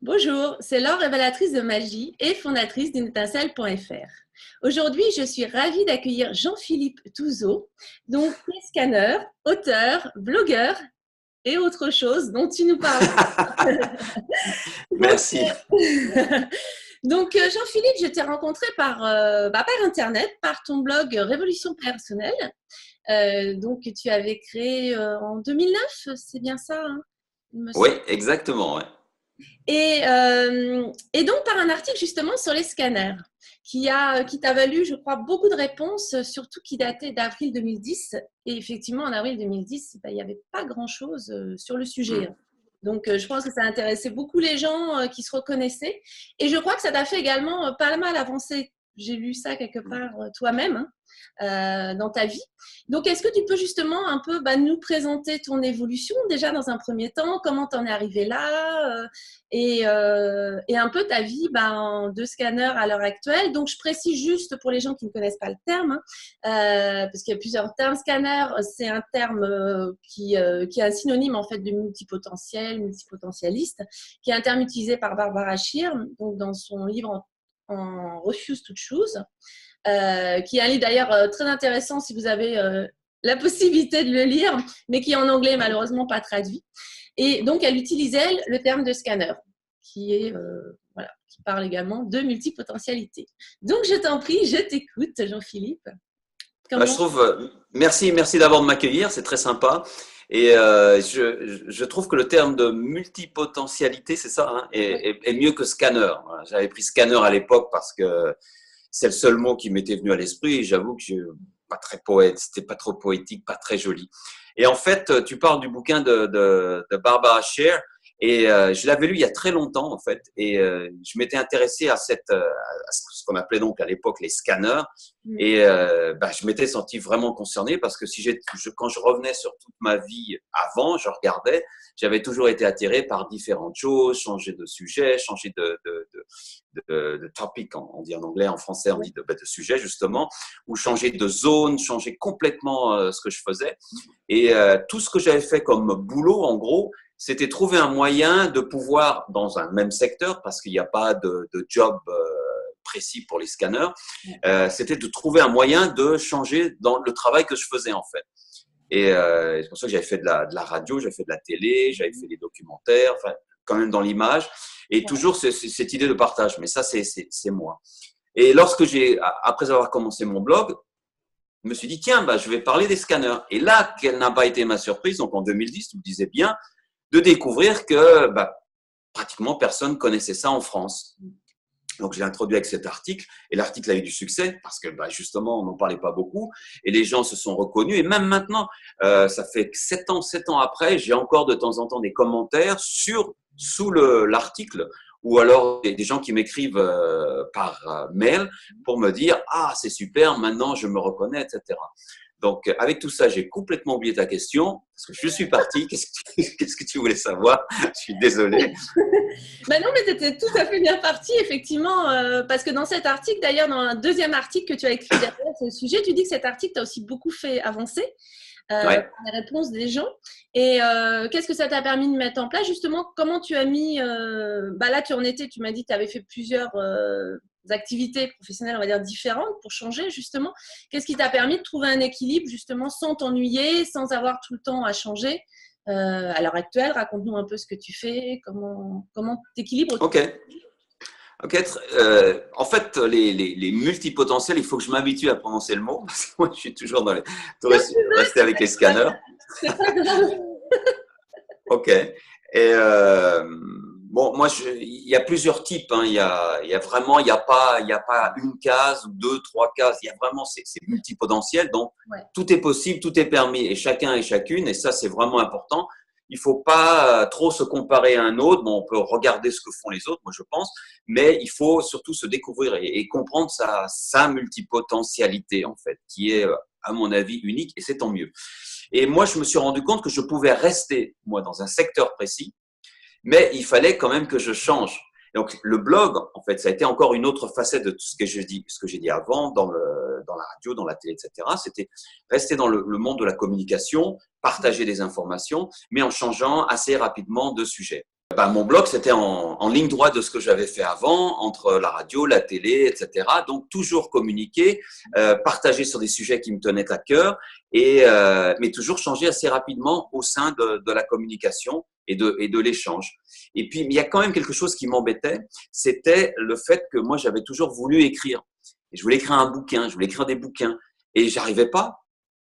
Bonjour, c'est Laure, révélatrice de magie et fondatrice d'UneEtincelle.fr. Aujourd'hui, je suis ravie d'accueillir Jean-Philippe Touzeau, donc scanner, auteur, blogueur et autre chose dont tu nous parles. donc, Merci. Jean-Philippe, je t'ai rencontré par Internet, par ton blog Révolution personnelle. Donc, tu avais créé en 2009, c'est bien ça, hein, il me Oui, semble. exactement. Ouais. Et donc, par un article justement sur les scanners, qui t'a valu, je crois, beaucoup de réponses, surtout qui datait d'avril 2010. Et effectivement, en avril 2010, il n'y avait pas grand-chose sur le sujet. Hmm. Donc, je pense que ça intéressait beaucoup les gens qui se reconnaissaient. Et je crois que ça t'a fait également pas mal avancer. J'ai lu ça quelque part toi-même, hein, dans ta vie. Donc, est-ce que tu peux justement un peu nous présenter ton évolution déjà dans un premier temps, comment tu en es arrivé là et un peu ta vie de scanner à l'heure actuelle. Donc, je précise juste pour les gens qui ne connaissent pas le terme, parce qu'il y a plusieurs termes. Scanner, c'est un terme qui est un synonyme en fait de multipotentiel, multipotentialiste, qui est un terme utilisé par Barbara Scheer, donc dans son livre en Refuse to Choose, qui est un livre d'ailleurs très intéressant si vous avez la possibilité de le lire, mais qui est en anglais malheureusement pas traduit. Et donc, elle utilise, elle, le terme de scanner, qui parle également de multipotentialité. Donc, je t'en prie, je t'écoute, Jean-Philippe. Je Comment… trouve, merci d'abord de m'accueillir, c'est très sympa. Et je trouve que le terme de multipotentialité, c'est ça, hein, est mieux que scanner. Voilà, j'avais pris scanner à l'époque parce que c'est le seul mot qui m'était venu à l'esprit. Et j'avoue que je pas très poète, c'était pas trop poétique, pas très joli. Et en fait, tu parles du bouquin de Barbara Scheer. Et je l'avais lu il y a très longtemps en fait, et je m'étais intéressé à ce qu'on appelait donc à l'époque les scanners, et je m'étais senti vraiment concerné parce que quand je revenais sur toute ma vie avant, je regardais, j'avais toujours été attiré par différentes choses, changer de sujet, changer de topic, on dit en anglais, en français on dit de sujet justement, ou changer de zone, changer complètement ce que je faisais. Et tout ce que j'avais fait comme boulot, en gros, c'était trouver un moyen de pouvoir, dans un même secteur, parce qu'il n'y a pas de job précis pour les scanners, c'était de trouver un moyen de changer dans le travail que je faisais en fait. Et c'est pour ça que j'avais fait de la radio, j'avais fait de la télé, j'avais fait des documentaires, enfin quand même dans l'image, et toujours cette idée de partage. Mais ça, c'est moi. Et après avoir commencé mon blog, je me suis dit, tiens, je vais parler des scanners. Et là, quelle n'a pas été ma surprise, donc en 2010, tu me disais bien, de découvrir que pratiquement personne connaissait ça en France. Donc, j'ai introduit avec cet article, et l'article a eu du succès parce que justement, on n'en parlait pas beaucoup, et les gens se sont reconnus. Et même maintenant, ça fait 7 ans après, j'ai encore de temps en temps des commentaires sous l'article, ou alors des gens qui m'écrivent par mail pour me dire « Ah, c'est super, maintenant je me reconnais, etc. » Donc, avec tout ça, j'ai complètement oublié ta question, parce que je suis parti. Qu'est-ce que tu voulais savoir? Je suis désolé. Non, mais tu étais tout à fait bien parti, effectivement, parce que dans cet article, d'ailleurs, dans un deuxième article que tu as écrit derrière ce sujet, tu dis que cet article t'a aussi beaucoup fait avancer Ouais. par les réponses des gens. Et qu'est-ce que ça t'a permis de mettre en place, justement? Comment tu as mis… là, tu en étais, tu m'as dit que tu avais fait plusieurs activités professionnelles, on va dire, différentes pour changer, justement. Qu'est-ce qui t'a permis de trouver un équilibre, justement, sans t'ennuyer, sans avoir tout le temps à changer à l'heure actuelle? Raconte-nous un peu ce que tu fais, comment t'équilibres tout. Ok. En fait, les multipotentiels, il faut que je m'habitue à prononcer le mot, parce que moi, je suis toujours rester avec les scanners. C'est pas grave. Ok. Et moi, il y a plusieurs types. Hein. Il y a vraiment, il y a pas une case ou deux, trois cases. Il y a vraiment, c'est multipotentiel. Donc, Ouais. tout est possible, tout est permis, et chacun et chacune. Et ça, c'est vraiment important. Il faut pas trop se comparer à un autre. Bon, on peut regarder ce que font les autres, moi je pense, mais il faut surtout se découvrir et comprendre sa multipotentialité en fait, qui est à mon avis unique, et c'est tant mieux. Et moi, je me suis rendu compte que je pouvais rester moi dans un secteur précis, mais il fallait quand même que je change. Donc le blog, en fait, ça a été encore une autre facette de tout ce que j'ai dit avant dans la radio, dans la télé, etc. C'était rester dans le monde de la communication, partager des informations, mais en changeant assez rapidement de sujet. mon blog, c'était en ligne droite de ce que j'avais fait avant, entre la radio, la télé, etc. Donc, toujours communiquer, partager sur des sujets qui me tenaient à cœur, mais toujours changer assez rapidement au sein de la communication et de l'échange. Et puis, il y a quand même quelque chose qui m'embêtait, c'était le fait que moi, j'avais toujours voulu écrire. Et je voulais écrire un bouquin, je voulais écrire des bouquins. Et j'arrivais pas.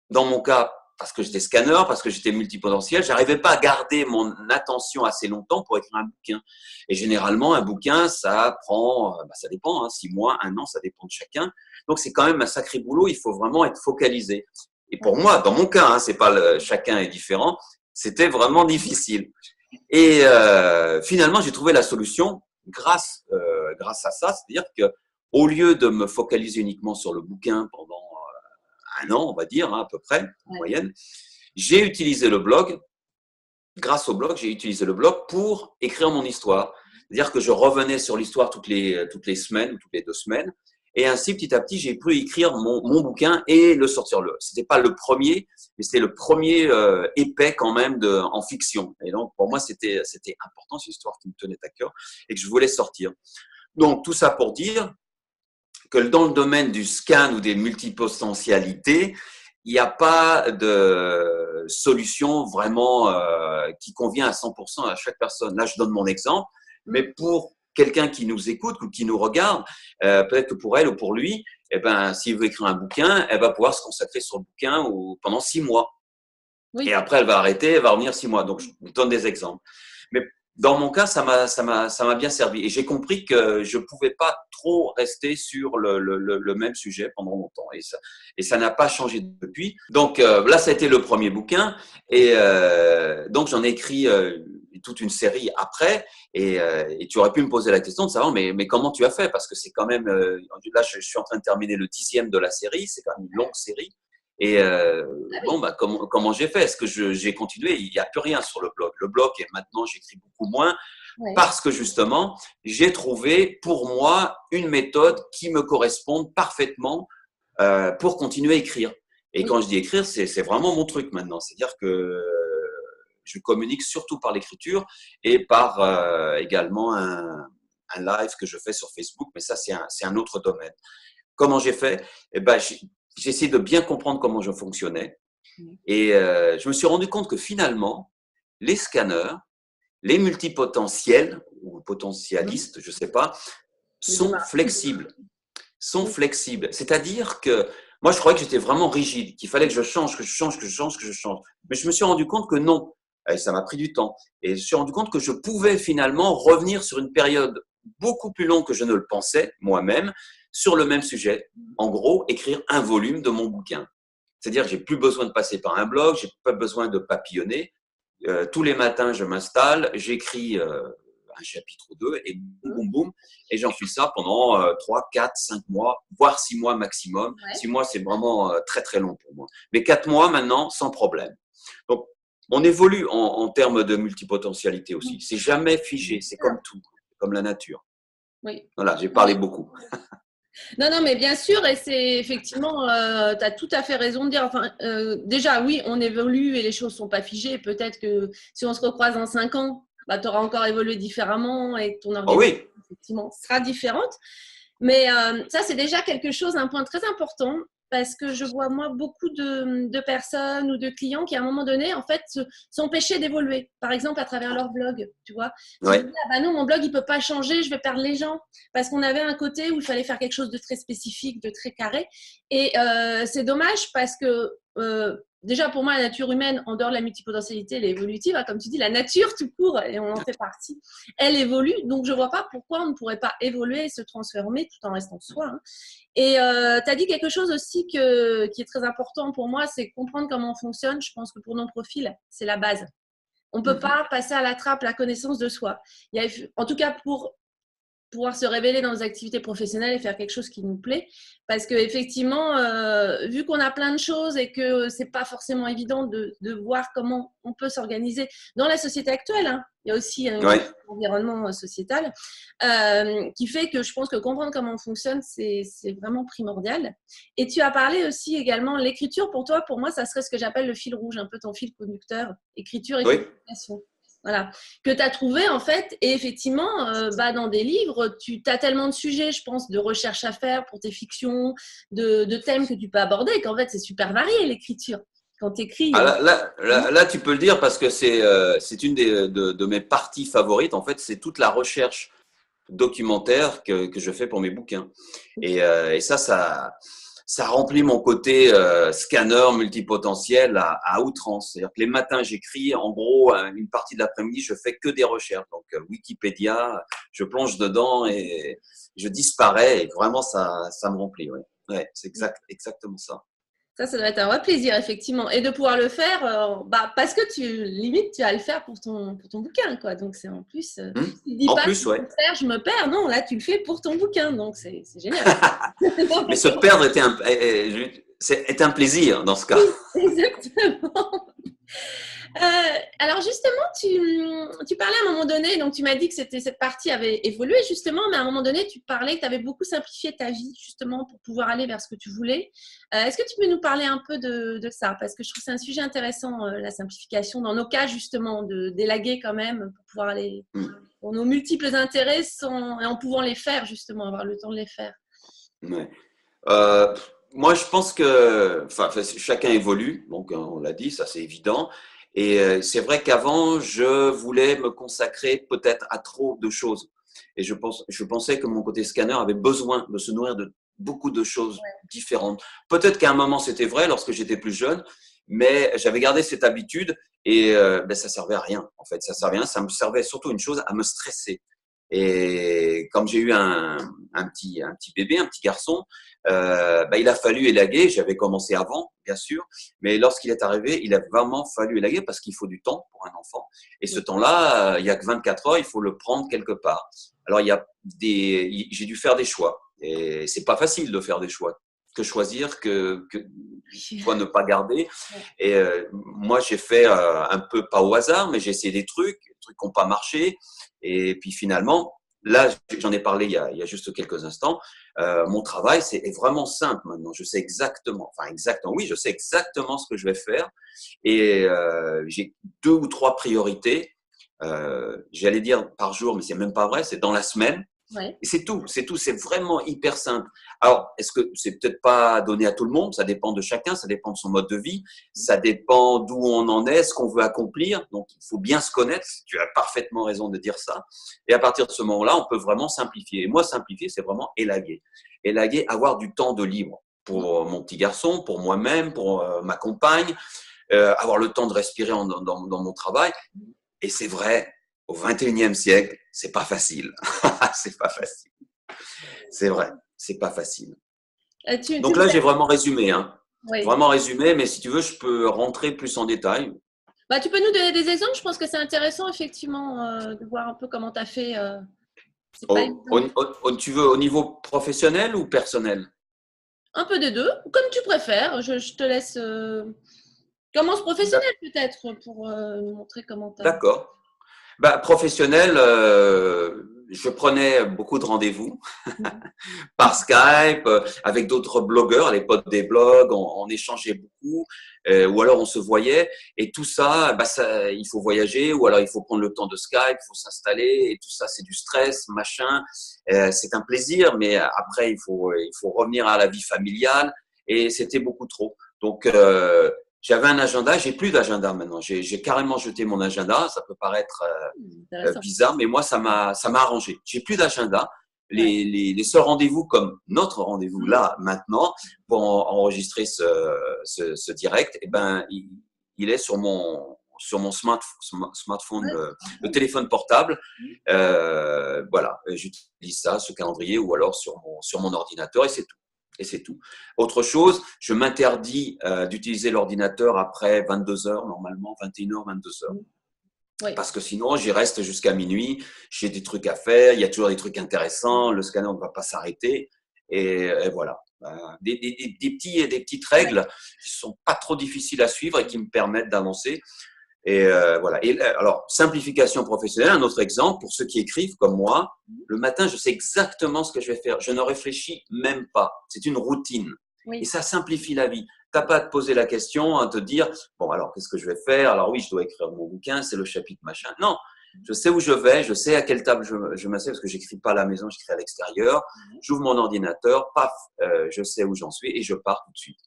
Dans mon cas, parce que j'étais scanner, parce que j'étais multipotentiel, j'arrivais pas à garder mon attention assez longtemps pour écrire un bouquin. Et généralement, un bouquin, ça prend, ça dépend, 6 mois, 1 an, ça dépend de chacun. Donc, c'est quand même un sacré boulot. Il faut vraiment être focalisé. Et pour moi, dans mon cas, c'est pas chacun est différent. C'était vraiment difficile. Et finalement, j'ai trouvé la solution grâce à ça, c'est-à-dire que au lieu de me focaliser uniquement sur le bouquin pendant 1 an, on va dire, à peu près, en moyenne, j'ai utilisé le blog. Grâce au blog, j'ai utilisé le blog pour écrire mon histoire. C'est-à-dire que je revenais sur l'histoire toutes les semaines ou toutes les 2 semaines. Et ainsi, petit à petit, j'ai pu écrire mon bouquin et le sortir. C'était pas le premier, mais c'était le premier épais quand même en fiction. Et donc, pour moi, c'était important, cette histoire qui me tenait à cœur et que je voulais sortir. Donc, tout ça pour dire que dans le domaine du scan ou des multipotentialités, il n'y a pas de solution vraiment qui convient à 100% à chaque personne. Là, je donne mon exemple, mais pour quelqu'un qui nous écoute ou qui nous regarde, peut-être que pour elle ou pour lui, s'il veut écrire un bouquin, elle va pouvoir se consacrer sur le bouquin pendant 6 mois. Oui. Et après, elle va arrêter, elle va revenir 6 mois. Donc, je vous donne des exemples. Mais dans mon cas, ça m'a bien servi. Et j'ai compris que je pouvais pas trop rester sur le même sujet pendant longtemps. Et ça n'a pas changé depuis. Donc là, ça a été le premier bouquin. Et donc, j'en ai écrit toute une série après. Et tu aurais pu me poser la question de savoir, mais comment tu as fait? Parce que c'est quand même, là, je suis en train de terminer le 10e de la série. C'est quand même une longue série. Et comment j'ai fait? Est-ce que j'ai continué? Il n'y a plus rien sur le blog. Le blog, et maintenant, j'écris beaucoup moins parce que justement, j'ai trouvé pour moi une méthode qui me corresponde parfaitement pour continuer à écrire. Et quand je dis écrire, c'est vraiment mon truc maintenant. C'est-à-dire que je communique surtout par l'écriture et par également un live que je fais sur Facebook. Mais ça, c'est un autre domaine. Comment j'ai fait? J'ai essayé de bien comprendre comment je fonctionnais et je me suis rendu compte que finalement, les scanners, les multipotentiels ou potentialistes, je ne sais pas, sont flexibles. C'est-à-dire que moi, je croyais que j'étais vraiment rigide, qu'il fallait que je change. Mais je me suis rendu compte que non. Et ça m'a pris du temps. Et je me suis rendu compte que je pouvais finalement revenir sur une période beaucoup plus longue que je ne le pensais moi-même sur le même sujet. En gros, écrire un volume de mon bouquin. C'est-à-dire que j'ai plus besoin de passer par un blog, j'ai pas besoin de papillonner. Tous les matins, je m'installe, j'écris un chapitre ou 2 et boum, boum, et j'en fais ça pendant 3, 4, 5 mois, voire 6 mois maximum. 6 mois, c'est vraiment très, très long pour moi. Mais 4 mois maintenant, sans problème. Donc, on évolue en termes de multipotentialité aussi. C'est jamais figé, c'est comme tout, comme la nature. Oui. Voilà, j'ai parlé beaucoup. Non, mais bien sûr, et c'est effectivement, tu as tout à fait raison de dire. Enfin, déjà, oui, on évolue et les choses ne sont pas figées. Peut-être que si on se recroise dans 5 ans, tu auras encore évolué différemment et ton organisation, effectivement, sera différente. Mais ça, c'est déjà quelque chose, un point très important. Parce que je vois, moi, beaucoup de personnes ou de clients qui, à un moment donné, en fait, s'empêchaient d'évoluer. Par exemple, à travers leur blog, tu vois. Ouais. Dis, non, mon blog, il ne peut pas changer, je vais perdre les gens. Parce qu'on avait un côté où il fallait faire quelque chose de très spécifique, de très carré. Et c'est dommage parce que, déjà, pour moi, la nature humaine, en dehors de la multipotentialité, elle est évolutive. Comme tu dis, la nature, tout court, et on en fait partie, elle évolue. Donc, je ne vois pas pourquoi on ne pourrait pas évoluer et se transformer tout en restant soi. Et tu as dit quelque chose aussi qui est très important pour moi, c'est comprendre comment on fonctionne. Je pense que pour nos profils, c'est la base. On ne peut pas passer à la trappe la connaissance de soi. En tout cas, pour pouvoir se révéler dans nos activités professionnelles et faire quelque chose qui nous plaît. Parce qu'effectivement, vu qu'on a plein de choses et que ce n'est pas forcément évident de voir comment on peut s'organiser dans la société actuelle, il y a aussi un environnement sociétal qui fait que je pense que comprendre comment on fonctionne, c'est vraiment primordial. Et tu as parlé aussi également de l'écriture. Pour toi, pour moi, ça serait ce que j'appelle le fil rouge, un peu ton fil conducteur, écriture et communication. Voilà, que tu as trouvé en fait, et effectivement, dans des livres, tu as tellement de sujets, je pense, de recherche à faire pour tes fictions, de thèmes que tu peux aborder, qu'en fait, c'est super varié l'écriture. Quand tu écris. Ah, là, tu peux le dire parce que c'est une de mes parties favorites. En fait, c'est toute la recherche documentaire que je fais pour mes bouquins. Et ça remplit mon côté scanner multipotentiel à outrance. C'est-à-dire que les matins, j'écris. En gros, une partie de l'après-midi, je fais que des recherches. Donc, Wikipédia, je plonge dedans et je disparais. Et vraiment, ça me remplit. Ouais, ouais, c'est exactement ça. Ça doit être un vrai plaisir, effectivement. Et de pouvoir le faire, parce que limite, tu vas le faire pour ton bouquin, quoi. Donc, c'est en plus, tu dis en pas, plus, ouais. je me perds. Non, là, tu le fais pour ton bouquin. Donc, c'est génial. Mais se perdre est un plaisir dans ce cas. Exactement. Alors justement, tu parlais à un moment donné, donc tu m'as dit que cette partie avait évolué justement, mais à un moment donné, tu parlais que tu avais beaucoup simplifié ta vie justement pour pouvoir aller vers ce que tu voulais. Est-ce que tu peux nous parler un peu de ça? Parce que je trouve que c'est un sujet intéressant, la simplification, dans nos cas justement, d'élaguer quand même pour pouvoir aller pour nos multiples intérêts et en pouvant les faire justement, avoir le temps de les faire. Ouais. Moi, je pense que chacun évolue, donc on l'a dit, ça c'est évident. Et c'est vrai qu'avant, je voulais me consacrer peut-être à trop de choses. Et je pensais que mon côté scanner avait besoin de se nourrir de beaucoup de choses différentes. Peut-être qu'à un moment, c'était vrai lorsque j'étais plus jeune, mais j'avais gardé cette habitude et ça servait à rien. En fait, ça servait à rien. Ça me servait surtout une chose, à me stresser. Et comme j'ai eu un petit bébé, un petit garçon, il a fallu élaguer. J'avais commencé avant, bien sûr, mais lorsqu'il est arrivé, il a vraiment fallu élaguer parce qu'il faut du temps pour un enfant. Et ce temps-là, il n'y a que 24 heures, il faut le prendre quelque part. Alors, j'ai dû faire des choix. Et c'est pas facile de faire des choix. Que choisir, soit ne pas garder. Et moi, j'ai fait un peu, pas au hasard, mais j'ai essayé des trucs qui n'ont pas marché. Et puis finalement, là, j'en ai parlé il y a juste quelques instants. Mon travail, est vraiment simple maintenant. Je sais oui, je sais exactement ce que je vais faire. Et j'ai 2 ou 3 priorités. J'allais dire par jour, mais c'est même pas vrai. C'est dans la semaine. Ouais. Et c'est tout, c'est vraiment hyper simple. Alors, est-ce que c'est peut-être pas donné à tout le monde? Ça dépend de chacun, ça dépend de son mode de vie, ça dépend d'où on en est, ce qu'on veut accomplir. Donc, il faut bien se connaître. Tu as parfaitement raison de dire ça. Et à partir de ce moment-là, on peut vraiment simplifier. Et moi, simplifier, c'est vraiment élaguer. Élaguer, avoir du temps de libre pour mon petit garçon, pour moi-même, pour ma compagne, avoir le temps de respirer dans mon travail. Et c'est vrai, au 21e siècle, c'est pas facile. C'est pas facile. C'est vrai, c'est pas facile. Donc là, j'ai vraiment résumé. Oui. Vraiment résumé, mais si tu veux, je peux rentrer plus en détail. Tu peux nous donner des exemples? Je pense que c'est intéressant, effectivement, de voir un peu comment tu as fait. Tu veux au niveau professionnel ou personnel? Un peu des deux, comme tu préfères. Je te laisse. Commence professionnel peut-être pour nous montrer comment tu as. D'accord. Professionnel, je prenais beaucoup de rendez-vous par Skype, avec d'autres blogueurs, à l'époque des blogs, on échangeait beaucoup, ou alors on se voyait. Et tout ça, il faut voyager, ou alors il faut prendre le temps de Skype, il faut s'installer, et tout ça, c'est du stress, machin. C'est un plaisir, mais après, il faut revenir à la vie familiale, et c'était beaucoup trop. Donc, j'avais un agenda, j'ai plus d'agenda maintenant. J'ai carrément jeté mon agenda. Ça peut paraître bizarre, mais moi, ça m'a arrangé. J'ai plus d'agenda. Les seuls rendez-vous comme notre rendez-vous là, maintenant, pour enregistrer ce direct, il est sur mon smartphone, le téléphone portable. Voilà, j'utilise ça, ce calendrier, ou alors sur mon ordinateur, et c'est tout. Et c'est tout. Autre chose, je m'interdis d'utiliser l'ordinateur après 22 heures, normalement, 21 heures, 22 heures. Oui. Parce que sinon, j'y reste jusqu'à minuit, j'ai des trucs à faire, il y a toujours des trucs intéressants, le scanner ne va pas s'arrêter. Et voilà. Des petites règles qui ne sont pas trop difficiles à suivre et qui me permettent d'avancer. Et voilà. Et alors, simplification professionnelle, un autre exemple, pour ceux qui écrivent comme moi, le matin, je sais exactement ce que je vais faire. Je ne réfléchis même pas. C'est une routine. Oui. Et ça simplifie la vie. t'as pas à te poser la question, à te dire, bon, alors, qu'est-ce que je vais faire? Alors oui, je dois écrire mon bouquin, c'est le chapitre machin. Non, je sais où je vais, je sais à quelle table je m'assieds parce que j'écris pas à la maison, j'écris à l'extérieur. J'ouvre mon ordinateur, paf, je sais où j'en suis et je pars tout de suite.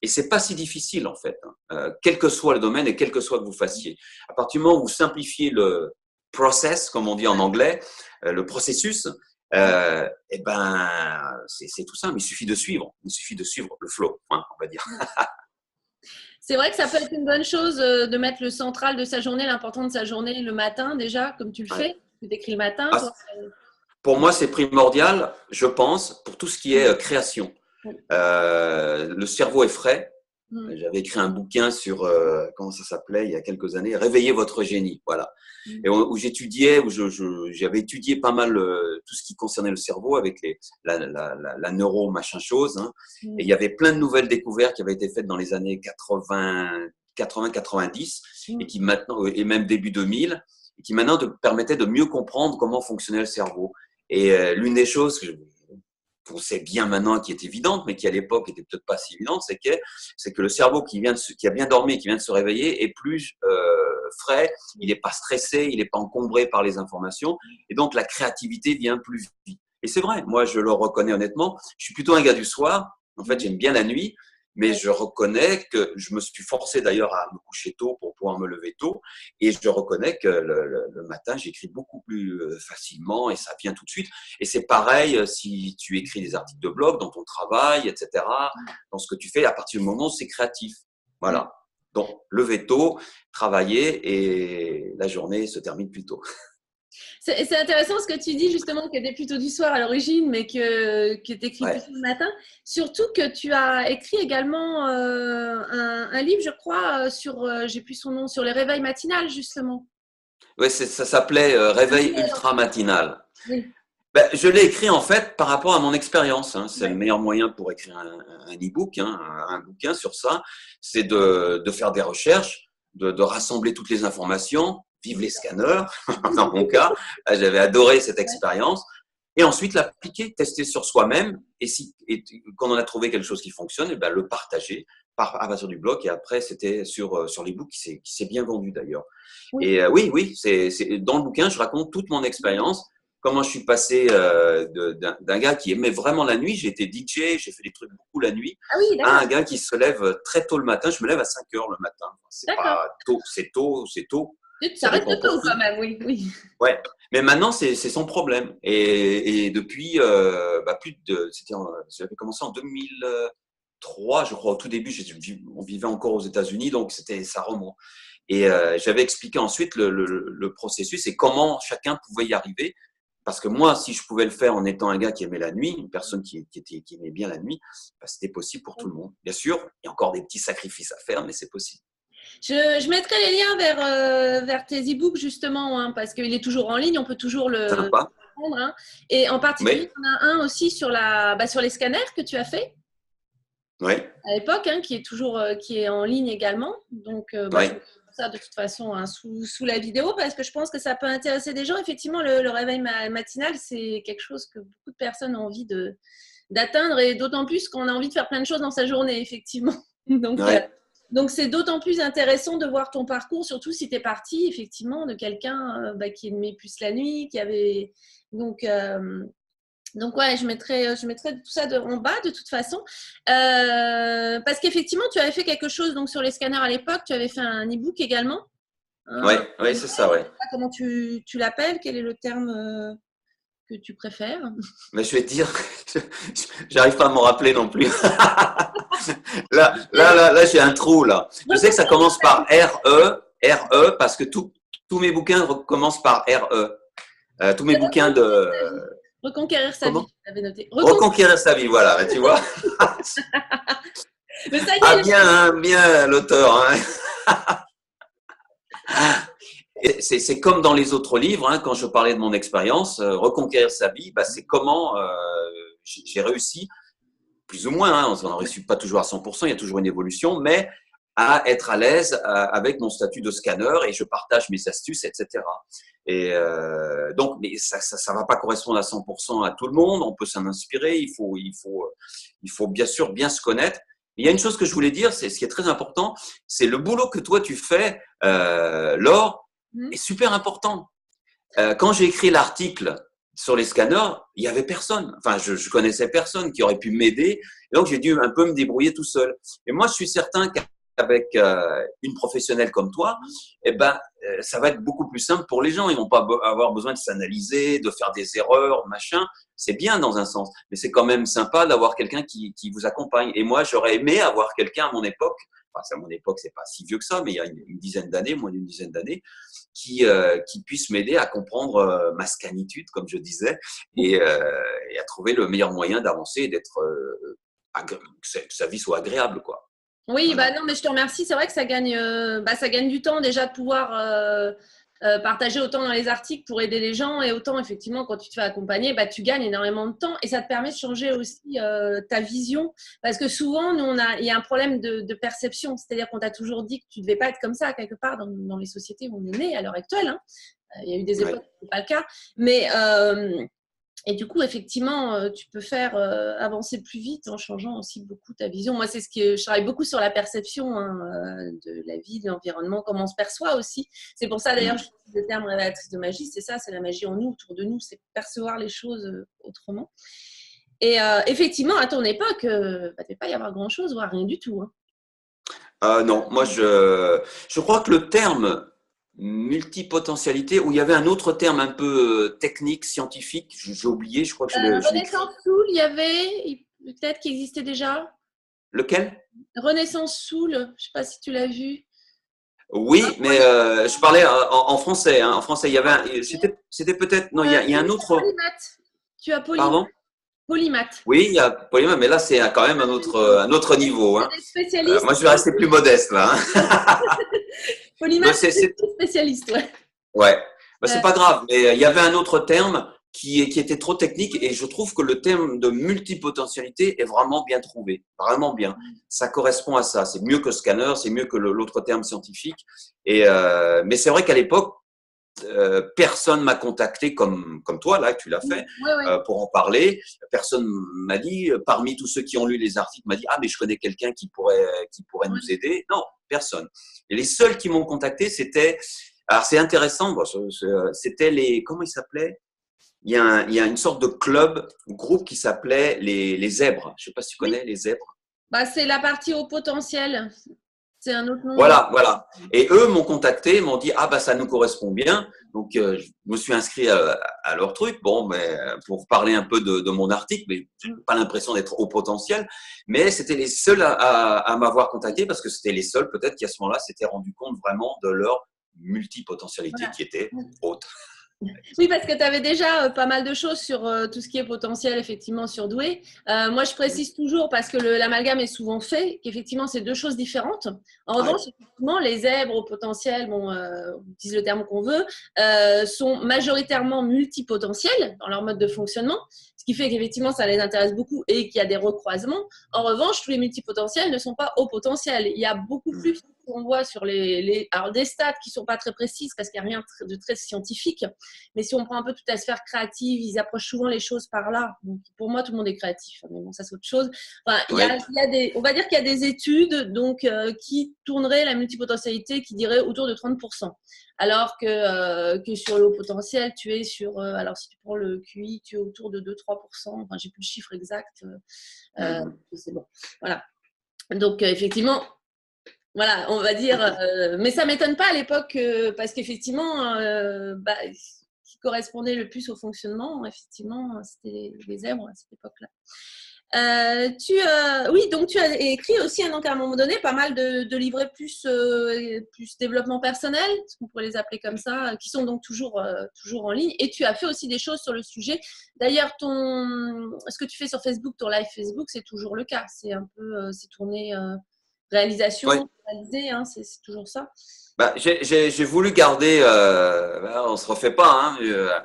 Et c'est pas si difficile en fait, hein. Quel que soit le domaine et quel que soit que vous fassiez. À partir du moment où vous simplifiez le process, comme on dit en anglais, le processus, et ben c'est tout simple. Il suffit de suivre. Il suffit de suivre le flow, hein, on va dire. C'est vrai que ça peut être une bonne chose de mettre le central de sa journée, l'important de sa journée le matin déjà, comme tu le Ouais. fais. Tu t'écris le matin, Ah, toi. pour moi, c'est primordial, je pense, pour tout ce qui est création. Le cerveau est frais. J'avais écrit un bouquin sur, comment ça s'appelait, il y a quelques années, Réveillez votre génie. Voilà. Et où j'étudiais, j'avais étudié pas mal tout ce qui concernait le cerveau avec la neuro machin chose. Hein. Et il y avait plein de nouvelles découvertes qui avaient été faites dans les années 90 et qui maintenant, et même début 2000, et qui maintenant permettaient de mieux comprendre comment fonctionnait le cerveau. Et l'une des choses qu'on sait bien maintenant, qui est évidente, mais qui à l'époque était peut-être pas si évidente, c'est que le cerveau qui a bien dormi, qui vient de se réveiller, est plus frais, il n'est pas stressé, il n'est pas encombré par les informations, et donc la créativité vient plus vite. Et c'est vrai, moi je le reconnais honnêtement, je suis plutôt un gars du soir, en fait j'aime bien la nuit, mais je reconnais que je me suis forcé d'ailleurs à me coucher tôt pour pouvoir me lever tôt, et je reconnais que le matin j'écris beaucoup plus facilement et ça vient tout de suite. Et c'est pareil si tu écris des articles de blog dans ton travail, etc., dans ce que tu fais, à partir du moment où c'est créatif. Voilà. Donc, lever tôt, travailler et la journée se termine plus tôt. C'est intéressant ce que tu dis justement que tu es plutôt du soir à l'origine, mais que tu écris Ouais. plutôt le matin. Surtout que tu as écrit également un livre, je crois, sur, j'ai plus son nom, sur les réveils matinales justement. Ouais, ça s'appelait Réveil ultra matinal. Oui. Ben, je l'ai écrit en fait par rapport à mon expérience. Hein. C'est le meilleur moyen pour écrire un e-book, hein, un bouquin sur ça. C'est de faire des recherches, de rassembler toutes les informations. Vive les scanners, dans mon cas. J'avais adoré cette expérience. Et ensuite l'appliquer, tester sur soi-même. Et quand on a trouvé quelque chose qui fonctionne, et ben, le partager à partir du blog. Et après, c'était sur l'e-book qui s'est bien vendu d'ailleurs. Oui. Et oui, dans le bouquin, je raconte toute mon expérience. Comment je suis passé d'un gars qui aimait vraiment la nuit, j'ai été DJ, j'ai fait des trucs beaucoup la nuit, Ah oui, à d'accord. un gars qui se lève très tôt le matin. Je me lève à 5 heures le matin. C'est D'accord. pas tôt, c'est tôt, c'est tôt. Ça Ça reste dépend pour tôt qui. quand même, oui. Oui. Ouais. Mais maintenant, c'est son problème. Et depuis, j'avais commencé en 2003, je crois, au tout début, on vivait encore aux États-Unis, donc ça remonte. Et j'avais expliqué ensuite le processus et comment chacun pouvait y arriver. Parce que moi, si je pouvais le faire en étant un gars qui aimait la nuit, une personne qui aimait bien la nuit, bah, c'était possible pour tout le monde. Bien sûr, il y a encore des petits sacrifices à faire, mais c'est possible. Je mettrai les liens vers tes e-books justement, hein, parce qu'il est toujours en ligne, on peut toujours le Sympa. prendre. Hein. Et en particulier, Oui, il y en a un aussi sur, sur les scanners que tu as fait oui, à l'époque, hein, qui est toujours qui est en ligne également. Donc, oui. je vais faire ça de toute façon hein, sous la vidéo parce que je pense que ça peut intéresser des gens. Effectivement, le réveil matinal, c'est quelque chose que beaucoup de personnes ont envie d'atteindre et d'autant plus qu'on a envie de faire plein de choses dans sa journée, effectivement. Ouais. Donc, c'est d'autant plus intéressant de voir ton parcours, surtout si tu es parti, effectivement, de quelqu'un qui aimait plus la nuit, qui avait. Donc ouais, je mettrai tout ça en bas de toute façon. Parce qu'effectivement, tu avais fait quelque chose donc, sur les scanners à l'époque, tu avais fait un e-book également. Oui, Hein, oui, c'est ça, oui. comment tu l'appelles? Quel est le terme que tu préfères? Mais je vais te dire, j'arrive pas à m'en rappeler non plus. Là, j'ai un trou, là. Je sais que ça commence par RE, parce que tous mes bouquins commencent par RE. Tous mes bouquins de… Reconquérir sa vie, Comment? tu avais noté. Reconquérir sa vie, voilà, tu vois. Mais ça y Ah, est, bien, hein, bien l'auteur. Hein. C'est comme dans les autres livres, hein, quand je parlais de mon expérience, reconquérir sa vie, bah, c'est comment j'ai réussi, plus ou moins, hein, on n'en réussit pas toujours à 100%, il y a toujours une évolution, mais à être à l'aise avec mon statut de scanner et je partage mes astuces, etc. Et donc, mais ça va pas correspondre à 100% à tout le monde, on peut s'en inspirer, il faut bien sûr bien se connaître. Il y a une chose que je voulais dire, c'est ce qui est très important, c'est le boulot que toi tu fais, Laure, est super important. Quand j'ai écrit l'article sur les scanners, il y avait personne. Enfin, je connaissais personne qui aurait pu m'aider. Et donc, j'ai dû un peu me débrouiller tout seul. Et moi, je suis certain qu'avec une professionnelle comme toi, eh ben, ça va être beaucoup plus simple pour les gens. Ils vont pas avoir besoin de s'analyser, de faire des erreurs, machin. C'est bien dans un sens, mais c'est quand même sympa d'avoir quelqu'un qui vous accompagne. Et moi, j'aurais aimé avoir quelqu'un à mon époque. Enfin, à mon époque, c'est pas si vieux que ça, mais il y a une dizaine d'années, moins d'une dizaine d'années, qui puisse m'aider à comprendre ma scanitude, comme je disais, et à trouver le meilleur moyen d'avancer et d'être que sa vie soit agréable, quoi. Oui, Voilà. bah non, mais je te remercie. C'est vrai que ça gagne du temps déjà de pouvoir partager autant dans les articles pour aider les gens et autant effectivement quand tu te fais accompagner, bah, tu gagnes énormément de temps et ça te permet de changer aussi ta vision parce que souvent nous il y a un problème de perception, c'est-à-dire qu'on t'a toujours dit que tu ne devais pas être comme ça quelque part dans les sociétés où on est né à l'heure actuelle. Hein. Il y a eu des époques Ouais. où ce n'était pas le cas, mais et du coup, effectivement, tu peux faire avancer plus vite en changeant aussi beaucoup ta vision. Moi, c'est ce que je travaille beaucoup sur la perception de la vie, de l'environnement, comment on se perçoit aussi. C'est pour ça, d'ailleurs, je utilise le terme révélatrice de magie. C'est ça, c'est la magie en nous, autour de nous, c'est percevoir les choses autrement. Et effectivement, à ton époque, bah, il ne devait pas y avoir grand-chose, voire rien du tout. Non, moi je crois que le terme multipotentialité, où il y avait un autre terme un peu technique, scientifique, j'ai oublié, je crois que je l'ai écrit. Renaissance Soul, il y avait, peut-être qu'il existait déjà. Lequel? Renaissance Soul, je ne sais pas si tu l'as vu. Oui, mais je parlais en français. Hein. En français, il y avait c'était peut-être, non, il y a un autre, Polymath. Tu as pardon? Polymath. Oui, il y a Polymath, mais là, c'est quand même un autre niveau. Il y Hein. a des spécialistes. Moi, je vais rester plus modeste, là. Hein. Mais Polymath, c'est des spécialistes, ouais. ouais, bah, c'est pas grave. Mais il y avait un autre terme qui était trop technique et je trouve que le terme de multipotentialité est vraiment bien trouvé, vraiment bien. Ça correspond à ça. C'est mieux que scanner, c'est mieux que l'autre terme scientifique. Mais c'est vrai qu'à l'époque, personne m'a contacté comme toi là que tu l'as fait Ouais, ouais. pour en parler. Personne m'a dit, parmi tous ceux qui ont lu les articles, m'a dit ah mais je connais quelqu'un qui pourrait nous aider. Non, personne. Et les seuls qui m'ont contacté, alors c'est intéressant, c'était les, comment ils s'appelaient? Il y a une sorte de groupe qui s'appelait les zèbres. Je sais pas si tu Oui. connais les zèbres. Bah, c'est la partie au potentiel. C'est un autre nom. Voilà. Et eux m'ont contacté, m'ont dit ah bah ça nous correspond bien. Donc je me suis inscrit à leur truc. Bon, mais pour parler un peu de mon article, mais j'ai pas l'impression d'être au potentiel. Mais c'était les seuls à m'avoir contacté parce que c'était les seuls peut-être qui à ce moment-là s'étaient rendu compte vraiment de leur multipotentialité qui était haute. Oui, parce que tu avais déjà pas mal de choses sur tout ce qui est potentiel, effectivement, surdoué. Moi, je précise toujours, parce que l'amalgame est souvent fait, qu'effectivement, c'est deux choses différentes. En revanche, effectivement, les zèbres au potentiel, bon, on utilise le terme qu'on veut, sont majoritairement multipotentiels dans leur mode de fonctionnement, ce qui fait qu'effectivement, ça les intéresse beaucoup et qu'il y a des recroisements. En revanche, tous les multipotentiels ne sont pas au potentiel. Il y a beaucoup plus qu'on voit sur alors des stats qui ne sont pas très précises parce qu'il n'y a rien de très scientifique. Mais si on prend un peu toute la sphère créative, ils approchent souvent les choses par là. Donc, pour moi, tout le monde est créatif. Mais bon, ça, c'est autre chose. Enfin, on va dire qu'il y a des études donc, qui tourneraient la multipotentialité qui dirait autour de 30%. Alors que sur le haut potentiel, tu es sur, alors si tu prends le QI, tu es autour de 2-3%. Enfin, j'ai plus le chiffre exact. C'est bon. Voilà. Donc, effectivement, voilà, on va dire, mais ça ne m'étonne pas à l'époque parce qu'effectivement, qui correspondait le plus au fonctionnement, effectivement, c'était les zèbres à cette époque-là. Oui, donc tu as écrit aussi donc à un moment donné pas mal de livrets plus développement personnel, ce qu'on pourrait les appeler comme ça, qui sont donc toujours en ligne. Et tu as fait aussi des choses sur le sujet. D'ailleurs, ce que tu fais sur Facebook, ton live Facebook, c'est toujours le cas. C'est un peu, c'est tourné réalisation, réalisé, hein, c'est toujours ça. Bah, j'ai voulu garder, on se refait pas. Hein,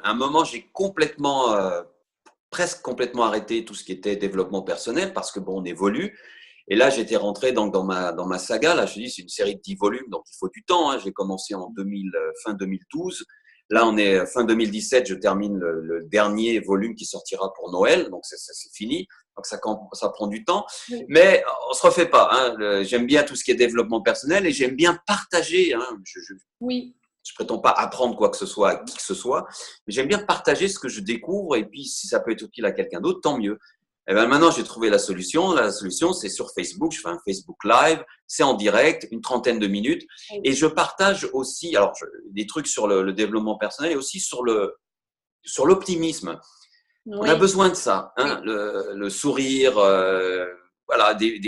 à un moment, j'ai presque complètement arrêté tout ce qui était développement personnel parce que bon, on évolue. Et là, j'étais rentré dans ma saga. Là, je dis, c'est une série de 10 volumes, donc il faut du temps. Hein. J'ai commencé fin 2012. Là, on est fin 2017, je termine le dernier volume qui sortira pour Noël, donc c'est fini. Donc ça prend du temps, Oui. mais on se refait pas. Hein. J'aime bien tout ce qui est développement personnel et j'aime bien partager. Hein. Oui. Je prétends pas apprendre quoi que ce soit à qui que ce soit, mais j'aime bien partager ce que je découvre et puis si ça peut être utile à quelqu'un d'autre, tant mieux. Et ben maintenant, j'ai trouvé la solution. La solution, c'est sur Facebook. Je fais un Facebook Live, c'est en direct, une trentaine de minutes, et je partage aussi, alors des trucs sur le développement personnel et aussi sur l'optimisme. On a Oui. besoin de ça, hein, Oui. le sourire, voilà, des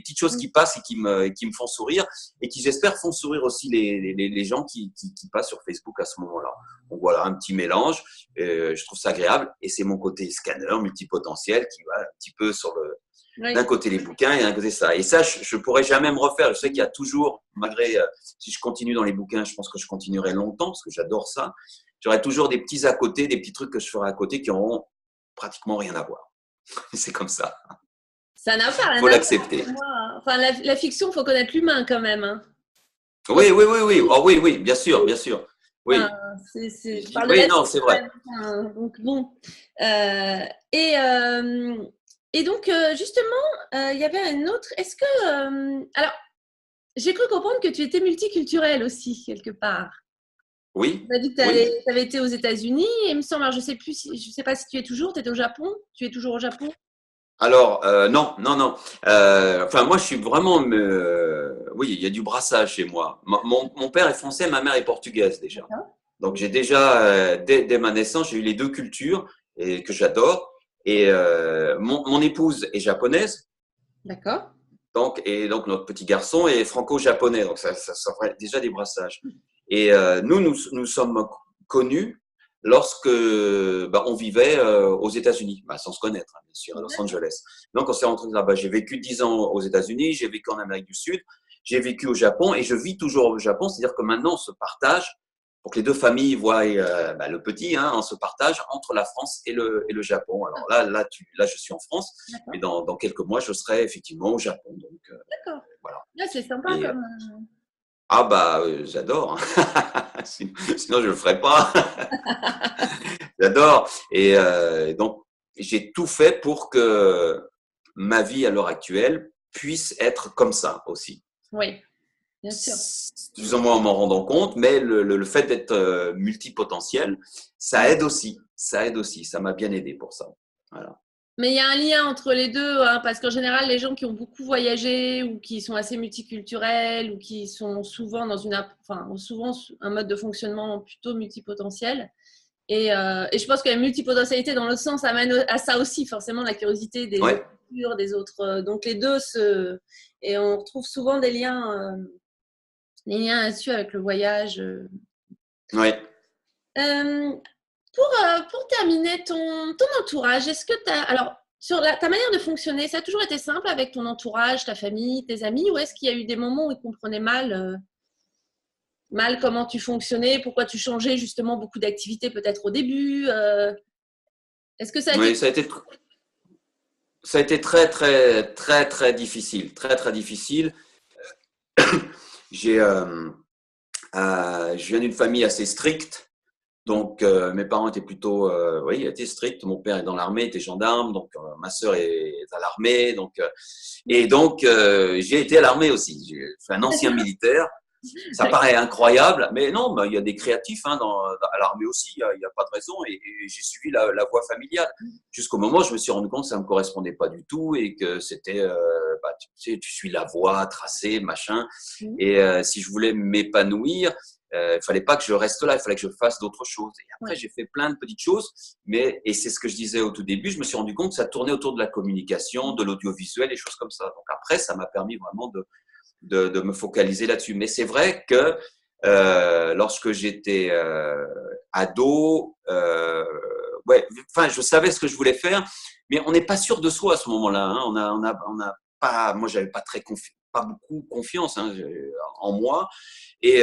petites choses qui passent et qui me font sourire et qui, j'espère, font sourire aussi les gens qui passent sur Facebook à ce moment-là. Donc voilà, un petit mélange. Je trouve ça agréable et c'est mon côté scanner multipotentiel qui va un petit peu sur d'un Oui. côté les bouquins et d'un côté ça. Et ça, je pourrais jamais me refaire. Je sais qu'il y a toujours, malgré si je continue dans les bouquins, je pense que je continuerai longtemps parce que j'adore ça. J'aurai toujours des petits à côté, des petits trucs que je ferai à côté qui auront pratiquement rien à voir. C'est comme ça. Ça n'a pas Il rien faut à voir l'accepter. pour moi. Enfin, la fiction, il faut connaître l'humain quand même. Hein. Oui, oui, oui, oui. Oh, oui, oui, bien sûr, bien sûr. Enfin, Oui. je parle de Oui, la non, c'est fiction. vrai. Hein, donc bon. Euh, et, euh, et donc, justement, il y avait un autre. Est-ce que. Alors, j'ai cru comprendre que tu étais multiculturel aussi, quelque part. Oui, Tu as dit que oui. tu avais été aux États-Unis, et il me semble, alors je sais plus, je sais pas si tu es toujours, tu étais au Japon, tu es toujours au Japon? Alors, non, non, non. Enfin, moi, je suis vraiment. Oui, il y a du brassage chez moi. Mon père est français, ma mère est portugaise déjà. D'accord. Donc, j'ai déjà, dès ma naissance, j'ai eu les deux cultures et que j'adore. Et mon épouse est japonaise. D'accord. Donc notre petit garçon est franco-japonais, donc ça ferait déjà des brassages. Et nous sommes connus lorsque on vivait aux États-Unis, sans se connaître, hein, bien sûr, à Los Angeles. Donc on s'est rencontrés là-bas. J'ai vécu 10 ans aux États-Unis, j'ai vécu en Amérique du Sud, j'ai vécu au Japon et je vis toujours au Japon. C'est-à-dire que maintenant on se partage pour que les deux familles voient le petit, hein, on se partage entre la France et le Japon. Alors là, je suis en France, mais D'accord. dans quelques mois, je serai effectivement au Japon. Donc D'accord. voilà. Là, c'est sympa Et comme. ah bah j'adore. Sinon je le ferais pas. J'adore. Et donc j'ai tout fait pour que ma vie à l'heure actuelle puisse être comme ça aussi. Oui, bien sûr. Plus ou moins en m'en rendant compte, mais le fait d'être multipotentiel, ça aide aussi. Ça aide aussi. Ça m'a bien aidé pour ça. Voilà. Mais il y a un lien entre les deux, hein, parce qu'en général, les gens qui ont beaucoup voyagé ou qui sont assez multiculturels ou qui sont souvent ont souvent un mode de fonctionnement plutôt multipotentiel. Et je pense que la multipotentialité, dans l'autre sens, amène à ça aussi, forcément, la curiosité des autres Ouais. cultures, des autres. Donc les deux se. Et on retrouve souvent des liens là-dessus avec le voyage. Ouais. Euh, pour terminer, ton entourage, est-ce que tu as. Alors, sur ta manière de fonctionner, ça a toujours été simple avec ton entourage, ta famille, tes amis, ou est-ce qu'il y a eu des moments où ils comprenaient mal comment tu fonctionnais, pourquoi tu changeais justement beaucoup d'activités peut-être au début Est-ce que ça a été. Oui, ça a été très, très, très, très difficile. Très, très difficile. J'ai, je viens d'une famille assez stricte. Donc, mes parents étaient plutôt, oui, étaient stricts. Mon père est dans l'armée, était gendarme. Donc, ma sœur est à l'armée. Donc, j'ai été à l'armée aussi. J'ai fait un ancien militaire. Ça paraît incroyable, mais non, il y a des créatifs à l'armée aussi, il y a pas de raison. Et j'ai suivi la voie familiale jusqu'au moment où je me suis rendu compte que ça me correspondait pas du tout et que c'était, tu sais, tu suis la voie tracée, machin. Et si je voulais m'épanouir, il fallait pas que je reste là, il fallait que je fasse d'autres choses. Et après, j'ai fait plein de petites choses, et c'est ce que je disais au tout début, je me suis rendu compte que ça tournait autour de la communication, de l'audiovisuel, et choses comme ça. Donc après, ça m'a permis vraiment de me focaliser là-dessus. Mais c'est vrai que lorsque j'étais ado, enfin, je savais ce que je voulais faire, mais on n'est pas sûr de soi à ce moment-là. Hein. On a pas, moi, j'avais pas beaucoup confiance en moi, et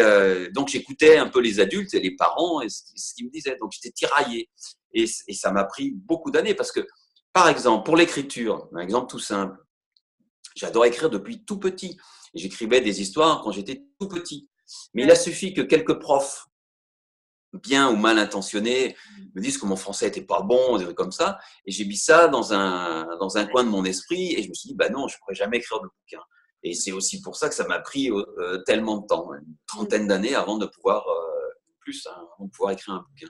donc j'écoutais un peu les adultes et les parents et ce qu'ils me disaient. Donc j'étais tiraillé, et ça m'a pris beaucoup d'années parce que, par exemple, pour l'écriture, un exemple tout simple. J'adore écrire depuis tout petit. J'écrivais des histoires quand j'étais tout petit. Mais il a suffi que quelques profs bien ou mal intentionnés me disent que mon français était pas bon, des trucs comme ça. Et j'ai mis ça dans un coin de mon esprit et je me suis dit, bah non, je pourrais jamais écrire de bouquin. Et c'est aussi pour ça que ça m'a pris tellement de temps, une trentaine d'années avant de pouvoir, plus, hein, avant de pouvoir écrire un bouquin.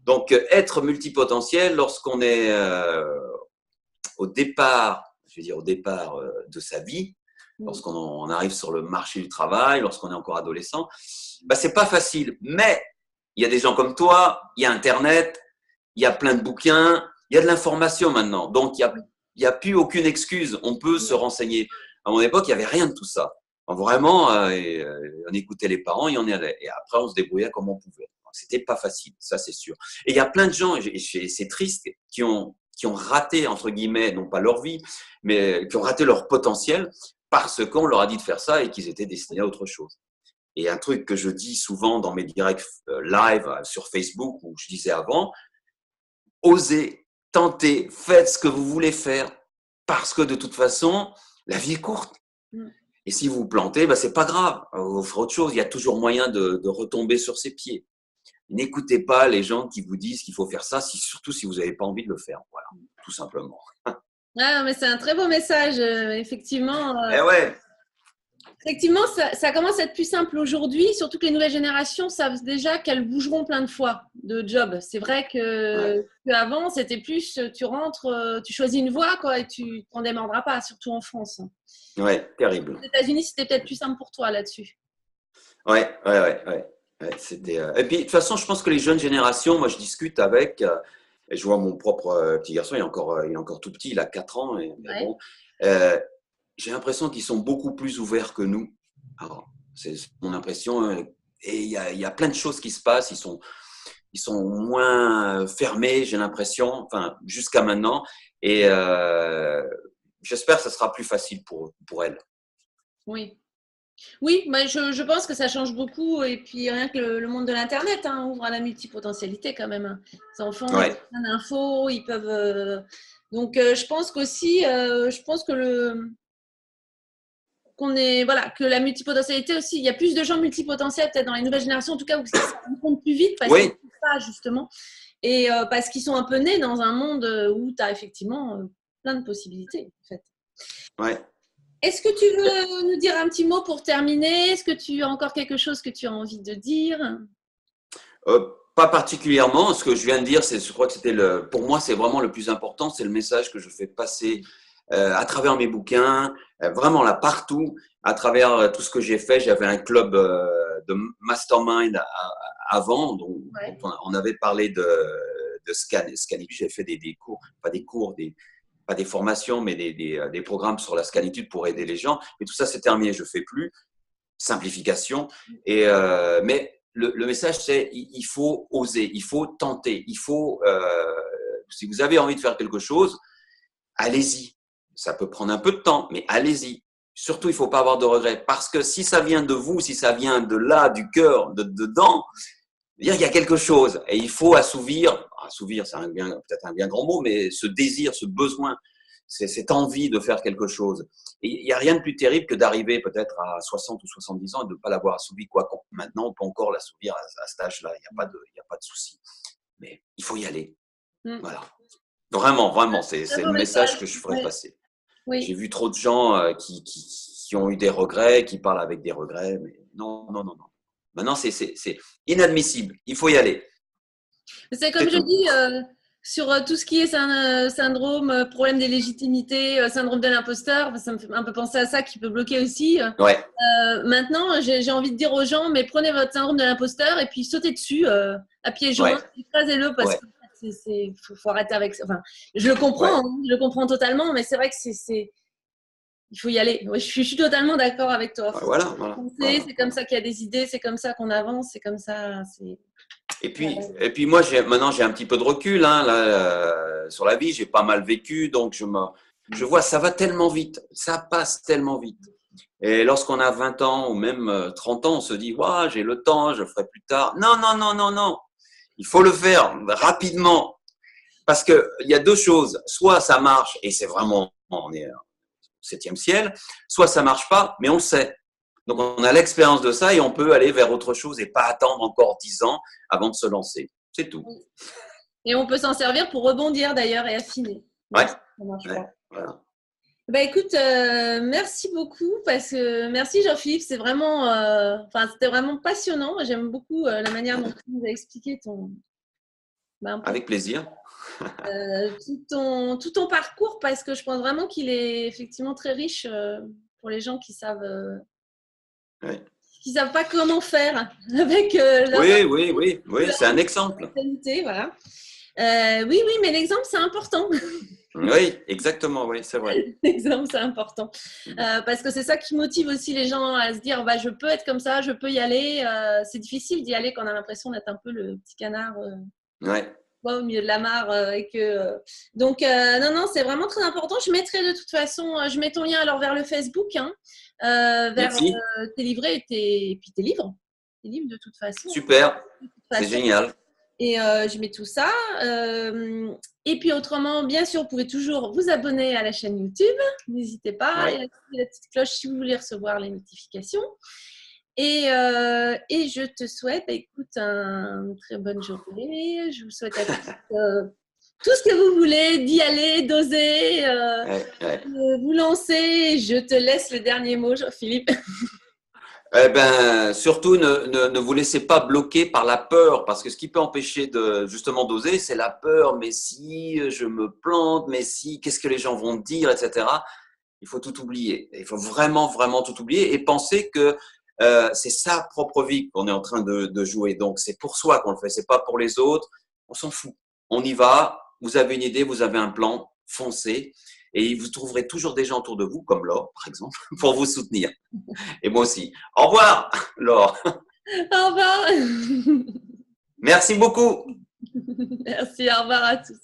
Donc, être multipotentiel lorsqu'on est au départ, je veux dire au départ de sa vie, lorsqu'on arrive sur le marché du travail, lorsqu'on est encore adolescent, bah, c'est pas facile. Mais il y a des gens comme toi, il y a Internet, il y a plein de bouquins, il y a de l'information maintenant. Donc, il y a plus aucune excuse. On peut se renseigner. À mon époque, il n'y avait rien de tout ça. Donc, vraiment, on écoutait les parents et on y allait. Et après, on se débrouillait comme on pouvait. C'était pas facile, ça c'est sûr. Et il y a plein de gens, et c'est triste, qui ont raté, entre guillemets, non pas leur vie, mais qui ont raté leur potentiel parce qu'on leur a dit de faire ça et qu'ils étaient destinés à autre chose. Et un truc que je dis souvent dans mes directs live sur Facebook, où je disais avant, osez, tentez, faites ce que vous voulez faire, parce que de toute façon, la vie est courte. Et si vous vous plantez, bah, c'est pas grave, vous ferez autre chose, il y a toujours moyen de retomber sur ses pieds. N'écoutez pas les gens qui vous disent qu'il faut faire ça, surtout si vous n'avez pas envie de le faire. Voilà, tout simplement. Ah, mais c'est un très beau message, effectivement. Eh ouais. Effectivement, ça commence à être plus simple aujourd'hui, surtout que les nouvelles générations savent déjà qu'elles bougeront plein de fois de job. C'est vrai qu'avant, c'était plus, tu rentres, tu choisis une voie quoi, et tu t'en démordras pas, surtout en France. Ouais, terrible. Aux États-Unis, c'était peut-être plus simple pour toi là-dessus. Ouais. C'était, Et puis, de toute façon, je pense que les jeunes générations, moi, je discute avec, et je vois mon propre petit garçon, il est encore tout petit, il a 4 ans, mais bon, j'ai l'impression qu'ils sont beaucoup plus ouverts que nous. Alors, c'est mon impression, et il y a plein de choses qui se passent, ils sont moins fermés, j'ai l'impression, enfin, jusqu'à maintenant, et j'espère que ça sera plus facile pour elles. Oui. Oui, mais je pense que ça change beaucoup. Et puis, rien que le monde de l'Internet ouvre à la multipotentialité quand même. Les enfants, ils ont plein d'infos, ils peuvent… Donc, je pense qu'aussi, je pense que que la multipotentialité aussi, il y a plus de gens multipotentiels peut-être dans les nouvelles générations, en tout cas, où ça se rencontre plus vite parce qu'ils ne savent pas, justement. Et parce qu'ils sont un peu nés dans un monde où tu as effectivement plein de possibilités, en fait. Ouais. Est-ce que tu veux nous dire un petit mot pour terminer? Est-ce que tu as encore quelque chose que tu as envie de dire? Pas particulièrement. Ce que je viens de dire, je crois que pour moi, c'est vraiment le plus important. C'est le message que je fais passer à travers mes bouquins, vraiment là partout, à travers tout ce que j'ai fait. J'avais un club de mastermind avant, donc on avait parlé de Scanitude. J'ai fait des cours, pas des formations, mais des programmes sur la scanitude pour aider les gens. Mais tout ça, c'est terminé. Je ne fais plus. Simplification. Mais le message, c'est il faut oser, il faut tenter, si vous avez envie de faire quelque chose, allez-y. Ça peut prendre un peu de temps, mais allez-y. Surtout, il ne faut pas avoir de regrets. Parce que si ça vient de vous, si ça vient de là, du cœur, dedans, il y a quelque chose. Et il faut assouvir, c'est peut-être un bien grand mot, mais ce désir, ce besoin, cette envie de faire quelque chose. Et il n'y a rien de plus terrible que d'arriver peut-être à 60 ou 70 ans et de ne pas l'avoir assouvi. Quoi. Maintenant, on peut encore l'assouvir à cet âge-là. Il n'y a pas de souci. Mais il faut y aller. Voilà. Vraiment, c'est le message que je ferais passer. Oui. J'ai vu trop de gens qui ont eu des regrets, qui parlent avec des regrets. Mais non. Maintenant, c'est inadmissible. Il faut y aller. C'est comme je dis… sur tout ce qui est syndrome, problème des légitimités, syndrome de l'imposteur, ça me fait un peu penser à ça qui peut bloquer aussi. Maintenant, j'ai envie de dire aux gens, mais prenez votre syndrome de l'imposteur et puis sautez dessus à pieds joints, écrasez-le parce que faut arrêter avec ça. Enfin, je le comprends, je le comprends totalement, mais c'est vrai que il faut y aller. Je suis totalement d'accord avec toi. Voilà. C'est comme ça qu'il y a des idées, c'est comme ça qu'on avance, c'est comme ça. Et puis moi, maintenant, j'ai un petit peu de recul sur la vie. J'ai pas mal vécu, donc je vois, ça va tellement vite. Ça passe tellement vite. Et lorsqu'on a 20 ans ou même 30 ans, on se dit, j'ai le temps, je le ferai plus tard. Non. Il faut le faire rapidement. Parce qu'il y a deux choses. Soit ça marche et c'est vraiment, on est au 7e ciel. Soit ça marche pas, mais on le sait. Donc, on a l'expérience de ça et on peut aller vers autre chose et pas attendre encore 10 ans avant de se lancer. C'est tout. Et on peut s'en servir pour rebondir d'ailleurs et affiner. Ouais. Ça marche Ouais, pas. voilà. Bah écoute, merci beaucoup parce que merci Jean-Philippe, c'est vraiment, c'était vraiment passionnant. J'aime beaucoup la manière dont tu nous as expliqué un peu, Avec plaisir. tout ton parcours parce que je pense vraiment qu'il est effectivement très riche pour les gens Ouais. qui savent pas comment faire avec leur Oui, c'est un exemple. spiritualité, voilà. Oui, mais l'exemple c'est important. Oui, exactement, oui, c'est vrai. L'exemple, c'est important. Parce que c'est ça qui motive aussi les gens à se dire bah, je peux être comme ça, je peux y aller. C'est difficile d'y aller quand on a l'impression d'être un peu le petit canard Ouais. au milieu de la mare. Donc, non, c'est vraiment très important. Je mettrai de toute façon, je mets ton lien alors vers le Facebook, vers Merci. tes livrets et puis tes livres. Tes livres de toute façon. Super. C'est génial. Et je mets tout ça. Et puis autrement, bien sûr, vous pouvez toujours vous abonner à la chaîne YouTube. N'hésitez pas. Ouais. Et activer la petite cloche si vous voulez recevoir les notifications. Et je te souhaite, écoute, une très bonne journée. Je vous souhaite à tous tout ce que vous voulez, d'y aller, d'oser, Ouais. de vous lancer. Je te laisse le dernier mot, Jean-Philippe. Eh ben, surtout, ne vous laissez pas bloquer par la peur, parce que ce qui peut empêcher justement d'oser, c'est la peur. Mais si je me plante, mais si, qu'est-ce que les gens vont dire, etc. Il faut tout oublier. Il faut vraiment, vraiment tout oublier et penser que c'est sa propre vie qu'on est en train de jouer. Donc, c'est pour soi qu'on le fait, c'est pas pour les autres. On s'en fout. On y va. Vous avez une idée, vous avez un plan, foncez. Et vous trouverez toujours des gens autour de vous, comme Laure, par exemple, pour vous soutenir. Et moi aussi. Au revoir, Laure. Au revoir. Merci beaucoup. Merci, au revoir à tous.